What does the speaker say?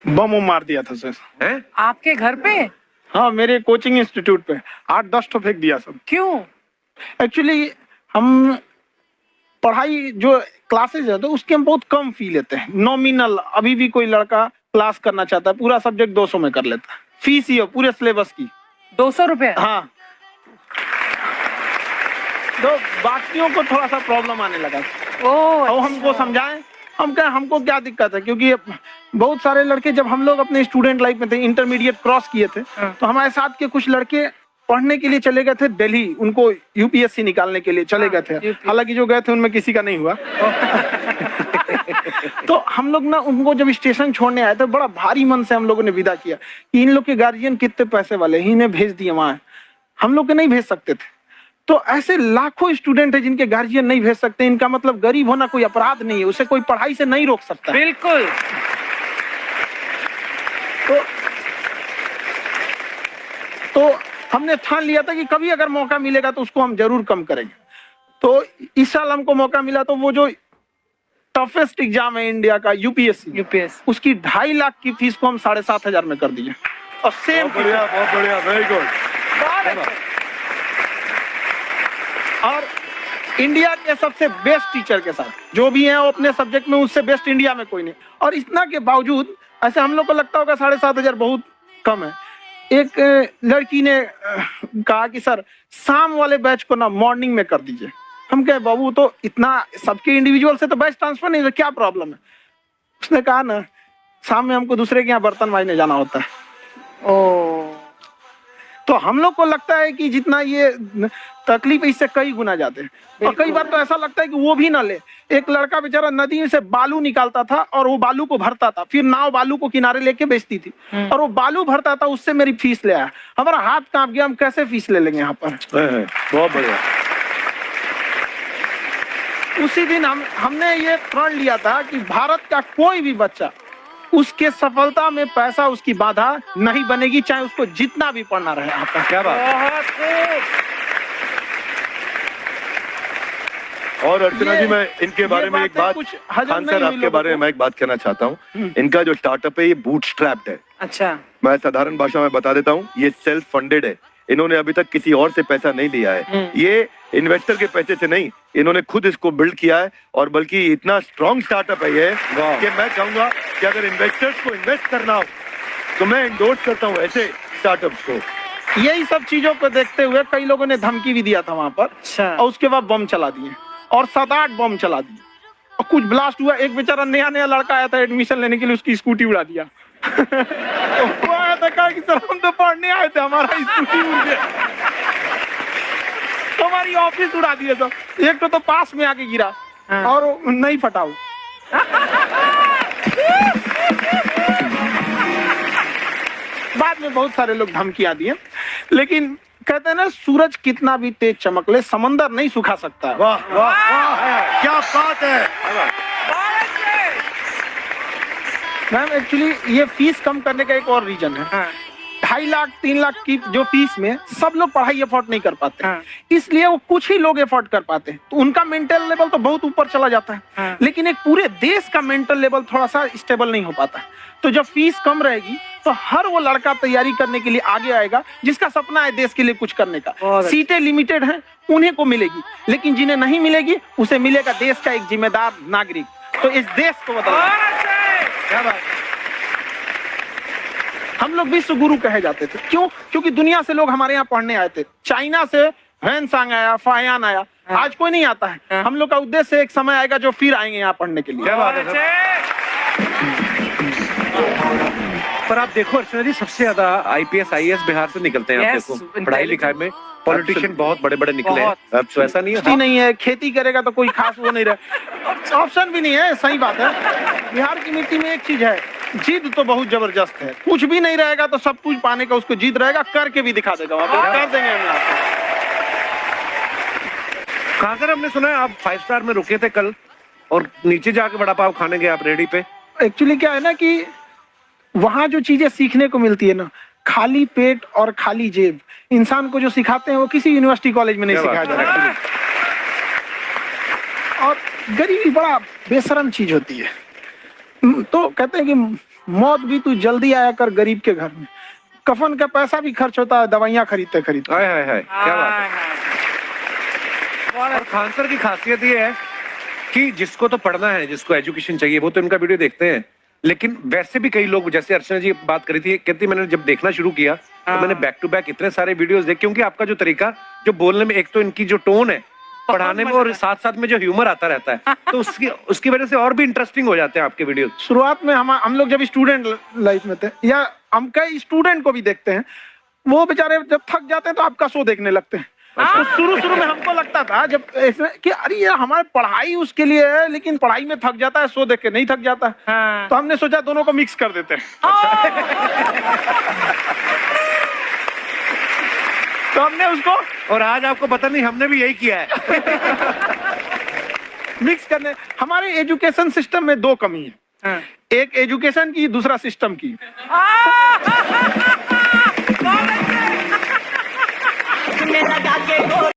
बम मार दिया था सर। हैं? आपके घर पे? हाँ, मेरे कोचिंग इंस्टीट्यूट पे 8-10 तो फेंक दिया सब। क्यों? एक्चुअली हम पढ़ाई जो क्लासेज है तो उसके हम बहुत कम फी लेते हैं, नॉमिनल। अभी भी कोई लड़का क्लास करना चाहता है, पूरा सब्जेक्ट 200 में कर लेता है, फीस ही है पूरे सिलेबस की 200 रुपए? हाँ, तो बाकियों को थोड़ा सा प्रॉब्लम आने लगा। और हमको समझाएं, हम क्या, हमको क्या दिक्कत है, क्योंकि बहुत सारे लड़के जब हम लोग अपने स्टूडेंट लाइफ में थे, इंटरमीडिएट क्रॉस किए थे, तो हमारे साथ के कुछ लड़के पढ़ने के लिए चले गए थे दिल्ली, उनको यूपीएससी निकालने के लिए चले गए थे। हालांकि जो गए थे उनमें किसी का नहीं हुआ। तो हम लोग ना उनको जब स्टेशन छोड़ने आए थे, बड़ा भारी मन से हम लोगों ने विदा किया कि इन लोग के गार्जियन कितने पैसे वाले, इन्हें भेज दिए वहां, हम लोग के नहीं भेज सकते थे। तो ऐसे लाखों स्टूडेंट है जिनके गार्जियन नहीं भेज सकते। इनका मतलब गरीब होना कोई अपराध नहीं है, उसे कोई पढ़ाई से नहीं रोक सकता। बिल्कुल। तो हमने ठान लिया था कि कभी अगर मौका मिलेगा तो उसको हम जरूर कम करेंगे। तो इस साल हमको मौका मिला, तो वो जो टफेस्ट एग्जाम है इंडिया का, यूपीएससी, उसकी 2.5 लाख की फीस को हम 7,500 में कर दिए। और सेम, बहुत बढ़िया, वेरी गुड। और इंडिया के सबसे बेस्ट टीचर के साथ जो भी हैं वो अपने सब्जेक्ट में उससे बेस्ट इंडिया में कोई नहीं। और इतना के बावजूद ऐसे हम लोग को लगता होगा 7,500 बहुत कम है। एक लड़की ने कहा कि सर शाम वाले बैच को ना मॉर्निंग में कर दीजिए। हम कहे बाबू तो इतना सबके इंडिविजुअल से तो बैच ट्रांसफर नहीं, तो क्या प्रॉब्लम है? उसने कहा ना शाम में हमको दूसरे के यहाँ बर्तन मांजने जाना होता है। तो हम लोग को लगता है कि जितना ये तकलीफ इससे कई गुना जाते हैं। और कई बार तो ऐसा लगता है कि वो भी ना ले। एक लड़का बेचारा नदी से बालू निकालता था और वो बालू को भरता था, फिर नाव बालू को किनारे लेके बेचती थी, और वो बालू भरता था, उससे मेरी फीस ले आया। हमारा हाथ कांप गया, हम कैसे फीस ले लेंगे यहाँ पर। बहुत बढ़िया। उसी दिन हमने ये प्रण लिया था कि भारत का कोई भी बच्चा उसके सफलता में पैसा उसकी बाधा नहीं बनेगी, चाहे उसको जितना भी पढ़ना रहे। आपका क्या बात। और अर्चना जी, मैं इनके बारे में एक बात, खान सर आपके बारे में मैं एक बात कहना चाहता हूँ। इनका जो स्टार्टअप है ये बूटस्ट्रैप्ड है। अच्छा। मैं साधारण भाषा में बता देता हूँ, ये सेल्फ फंडेड है। इन्होंने अभी तक किसी और से पैसा नहीं लिया है, ये इन्वेस्टर के पैसे से नहीं, इन्होंने खुद इसको बिल्ड किया है। और बल्कि इतना स्ट्रॉन्ग स्टार्टअप है ये कि मैं कहूंगा कि अगर इन्वेस्टर्स को इन्वेस्ट करना हो तो मैं इंडोर्स करता हूँ ऐसे स्टार्टअप्स को। यही सब चीजों को देखते हुए कई लोगों ने धमकी भी दिया था वहां पर। अच्छा। और उसके बाद बम चला दिए, और 7-8 बम चला दिए, और कुछ ब्लास्ट हुआ। एक बेचारा नया लड़का आया था एडमिशन लेने के लिए, उसकी स्कूटी उड़ा दिया। तो वो आया था, कहा कि सर हम तो पढ़ने आए थे, हमारा स्कूटी उड़ गया। हमारी ऑफिस उड़ा दिया था। एक तो पास में आके गिरा और नहीं फटा वो। बाद में बहुत सारे लोग धमकियां दिए, लेकिन कहते हैं ना सूरज कितना भी तेज चमक ले समंदर नहीं सुखा सकता। वाह वाह वाह, क्या बात है। मैम एक्चुअली ये फीस कम करने का एक और रीजन है। 2.5 लाख 3 लाख की जो फीस में सब लोग पढ़ाई अफोर्ड नहीं कर पाते, इसलिए वो कुछ ही लोग अफोर्ड कर पाते हैं। तो उनका मेंटल लेवल तो बहुत ऊपर चला जाता है, लेकिन एक पूरे देश का मेंटल लेवल थोड़ा सा स्टेबल नहीं हो पाता। तो जब फीस कम रहेगी तो हर वो लड़का तैयारी करने के लिए आगे आएगा जिसका सपना है देश के लिए कुछ करने का। सीटें लिमिटेड हैं, उन्हें को मिलेगी, लेकिन जिन्हें नहीं मिलेगी उसे मिलेगा देश का एक जिम्मेदार नागरिक। तो इस देश को बदलना। क्या बात। हम लोग विश्व गुरु कहे जाते थे, क्यों? क्योंकि दुनिया से लोग हमारे यहाँ पढ़ने आए थे। चाइना से हैंसांग आया, फायान आया, आज कोई नहीं आता है। हम लोग का उद्देश्य एक समय आएगा जो फिर आएंगे यहाँ पढ़ने के लिए। क्या बात है। पर आप देखो अर्चना जी, सबसे ज्यादा आईपीएस आईएएस बिहार से निकलते हैं। आप देखो पढ़ाई लिखाई में पॉलिटिशियन बहुत बड़े बड़े निकले हैं। अब तो ऐसा नहीं है, नहीं है, खेती करेगा तो कोई खास वो नहीं रहे, ऑप्शन भी नहीं है। सही बात है। बिहार की मिट्टी में एक चीज है, जिद तो बहुत जबरदस्त है। कुछ भी नहीं रहेगा तो सब कुछ पाने का उसको जिद रहेगा, करके भी दिखा देगा। कर देंगे हम आपको। कहाँ कर, हमने सुना है आप 5 स्टार में रुके थे कल और नीचे जाके वड़ा पाव खाने गए आप रेडी पे। एक्चुअली क्या है ना कि वहां जो चीजें सीखने को मिलती है ना, खाली पेट और खाली जेब इंसान को जो सिखाते हैं वो किसी यूनिवर्सिटी कॉलेज में नहीं सिखाया जा रहा। और गरीबी बड़ा बेशरम चीज होती है। तो कहते हैं कि मौत भी तू जल्दी आया कर गरीब के घर में। कफन का पैसा भी खर्च होता है दवाइयाँ खरीदते खरीदते। हाय हाय हाय, क्या बात है। और खान सर की खासियत ये है कि जिसको तो पढ़ना है, जिसको एजुकेशन चाहिए, वो तो इनका वीडियो देखते हैं, लेकिन वैसे भी कई लोग, जैसे अर्चना जी बात करी थी, कहती मैंने जब देखना शुरू किया तो मैंने बैक टू बैक इतने सारे वीडियोस देखे, क्योंकि आपका जो तरीका जो बोलने में, एक तो इनकी जो टोन है पढ़ाने में, और साथ साथ में जो ह्यूमर आता रहता है, तो उसकी वजह से और भी इंटरेस्टिंग हो जाते हैं आपके वीडियो। शुरुआत में हम लोग जब स्टूडेंट लाइफ में थे, या हम कई स्टूडेंट को भी देखते हैं, वो बेचारे जब थक जाते हैं तो आपका शो देखने लगते हैं। तो शुरू में हमको लगता था जब इसमें कि अरे ये हमारी पढ़ाई उसके लिए है, लेकिन पढ़ाई में थक जाता है, शो देख के नहीं थक जाता है। तो हमने सोचा दोनों को मिक्स कर देते हैं। तो हमने उसको, और आज आपको पता नहीं, हमने भी यही किया है। मिक्स करने। हमारे एजुकेशन सिस्टम में दो कमी है, एक एजुकेशन की, दूसरा सिस्टम की।